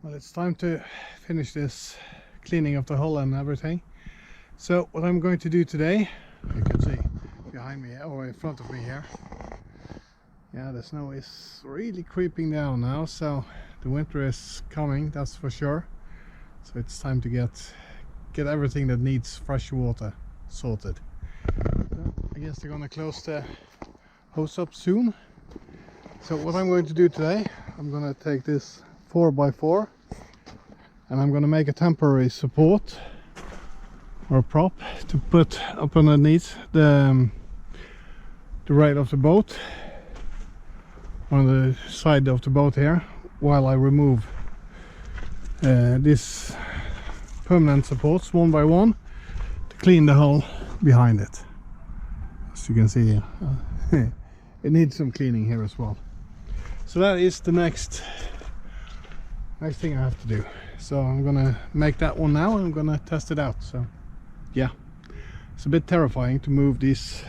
Well, it's time to finish this cleaning of the hull and everything. So what I'm going to do today, you can see behind me or in front of me here, yeah, the snow is really creeping down now, so the winter is coming, that's for sure. So it's time to get everything that needs fresh water sorted. So I guess they're gonna close the hose up soon. So what I'm going to do today, I'm gonna take this 4x4 and I'm gonna make a temporary support or a prop to put up underneath the rail of the boat on the side of the boat here, while I remove these permanent supports one by one to clean the hull behind it. As you can see, it needs some cleaning here as well. So that is the next thing I have to do. So I'm gonna make that one now and I'm gonna test it out. So yeah, it's a bit terrifying to move these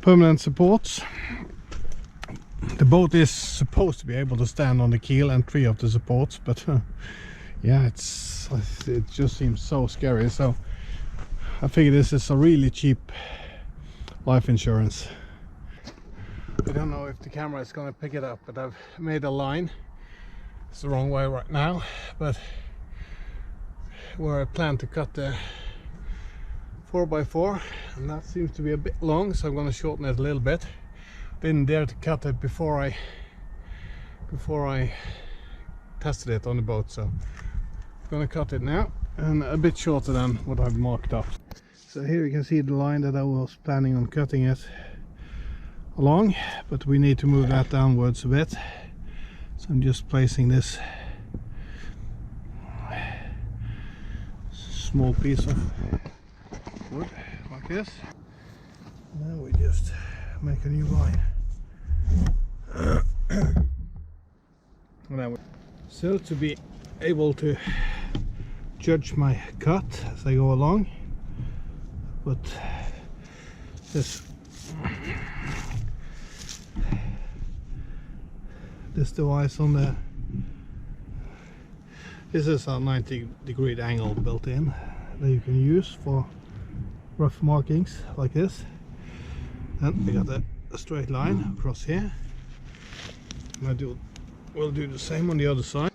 permanent supports. The boat is supposed to be able to stand on the keel and 3 of the supports, but yeah, it just seems so scary. So I figure this is a really cheap life insurance. I don't know if the camera is going to pick it up, but I've made a line. It's the wrong way right now, but where I plan to cut the 4x4, and that seems to be a bit long, so I'm going to shorten it a little bit. Didn't dare to cut it before I tested it on the boat, so I'm going to cut it now, and a bit shorter than what I've marked up. So here you can see the line that I was planning on cutting it along, but we need to move that downwards a bit. So I'm just placing this small piece of wood like this. Now we just make a new line. So to be able to judge my cut as I go along, but this device on the, this is a 90-degree angle built in that you can use for rough markings like this. Then we got a straight line across here, and we'll do the same on the other side.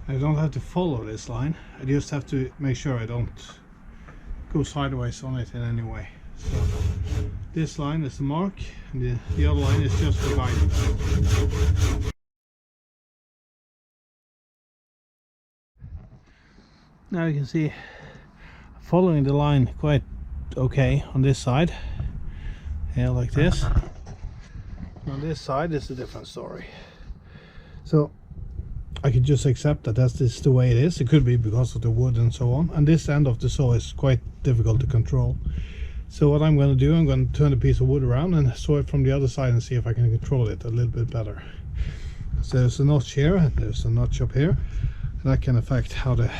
I don't have to follow this line, I just have to make sure I don't go sideways on it in any way. So this line is the mark, and the other line is just the guide. Now you can see following the line quite okay on this side here, like this. On this side is a different story. So I could just accept that that's just the way it is. It could be because of the wood and so on. And this end of the saw is quite difficult to control. So what I'm going to do, I'm going to turn a piece of wood around and saw it from the other side and see if I can control it a little bit better. So there's a notch here and there's a notch up here. And that can affect how the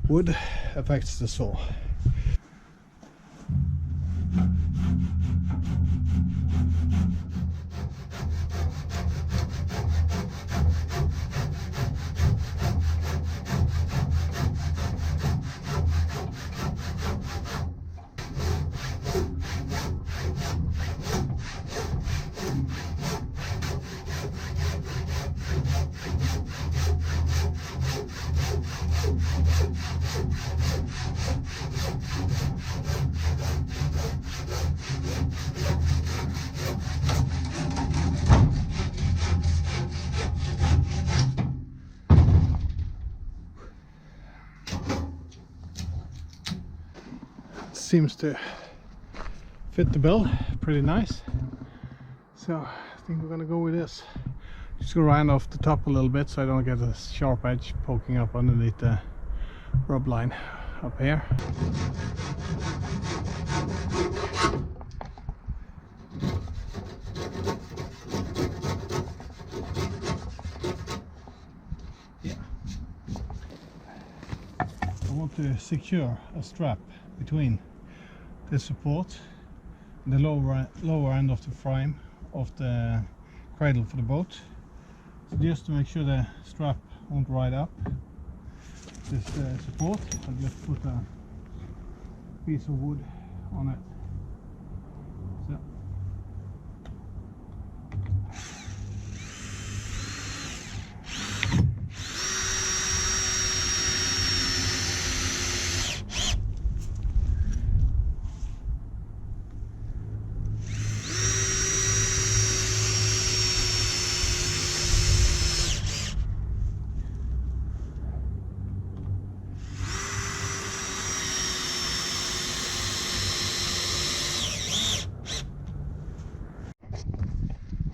wood affects the saw. Seems to fit the bill pretty nice, so I think we're gonna go with this. Just gonna round off the top a little bit so I don't get a sharp edge poking up underneath the rub line up here. want to secure a strap between the support and the lower end of the frame of the cradle for the boat. So just to make sure the strap won't ride up this support, I'll just put a piece of wood on it. So.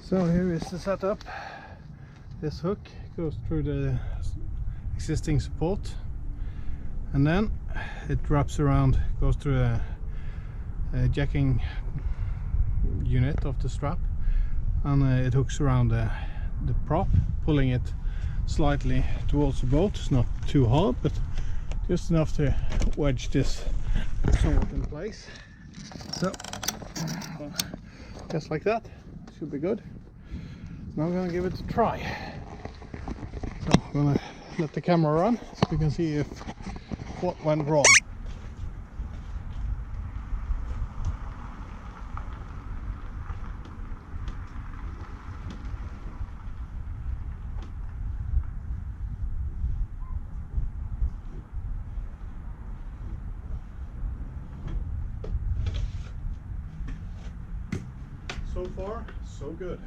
So here is the setup. This hook goes through the existing support, and then it wraps around, goes through a jacking unit of the strap, and it hooks around the prop, pulling it slightly towards the boat. It's not too hard, but just enough to wedge this somewhat in place. So just like that, should be good. Now I'm gonna give it a try. So I'm gonna let the camera run so we can see if what went wrong. So far, so good.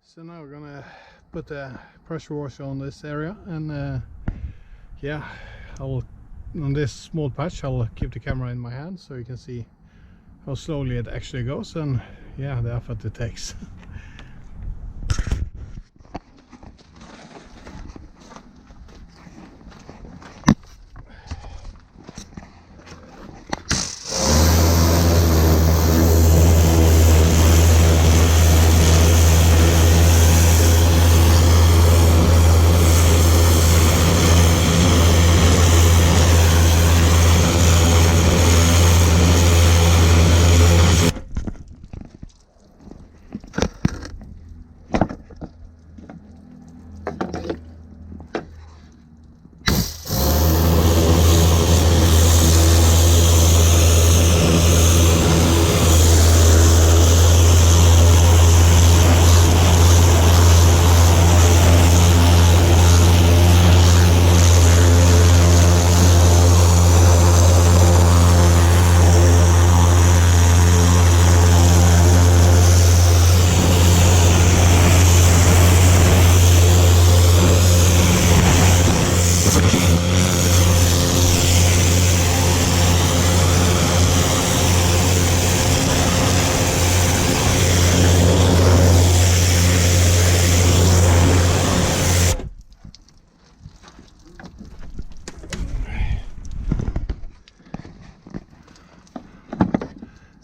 So now we're gonna put a pressure washer on this area, and yeah, on this small patch I'll keep the camera in my hand so you can see how slowly it actually goes, and yeah, the effort it takes.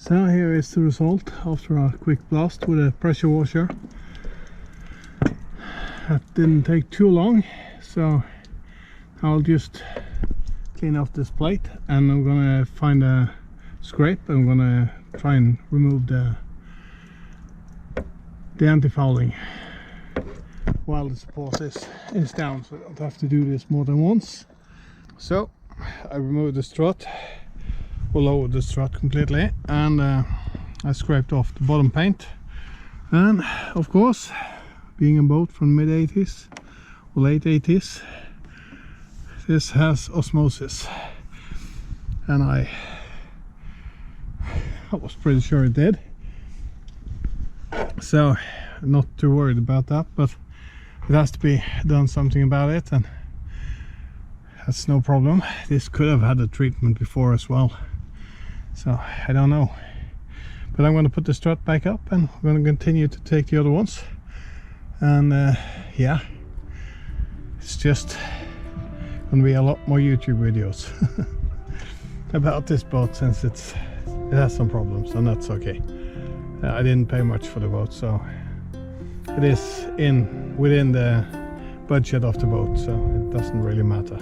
So here is the result after a quick blast with a pressure washer. That didn't take too long, so I'll just clean off this plate, and I'm gonna find a scrape. I'm gonna try and remove the anti-fouling while the support is down, so I don't have to do this more than once. So I removed the strut, or lowered the strut completely, and I scraped off the bottom paint. And of course, being a boat from mid-80s or late 80s, this has osmosis, and I was pretty sure it did, so not too worried about that, but it has to be done something about it, and that's no problem. This could have had a treatment before as well, so I don't know, but I'm going to put the strut back up, and we're going to continue to take the other ones, and yeah. It's just gonna be a lot more YouTube videos about this boat, since it has some problems, and that's okay. I didn't pay much for the boat, so it is within the budget of the boat, so it doesn't really matter.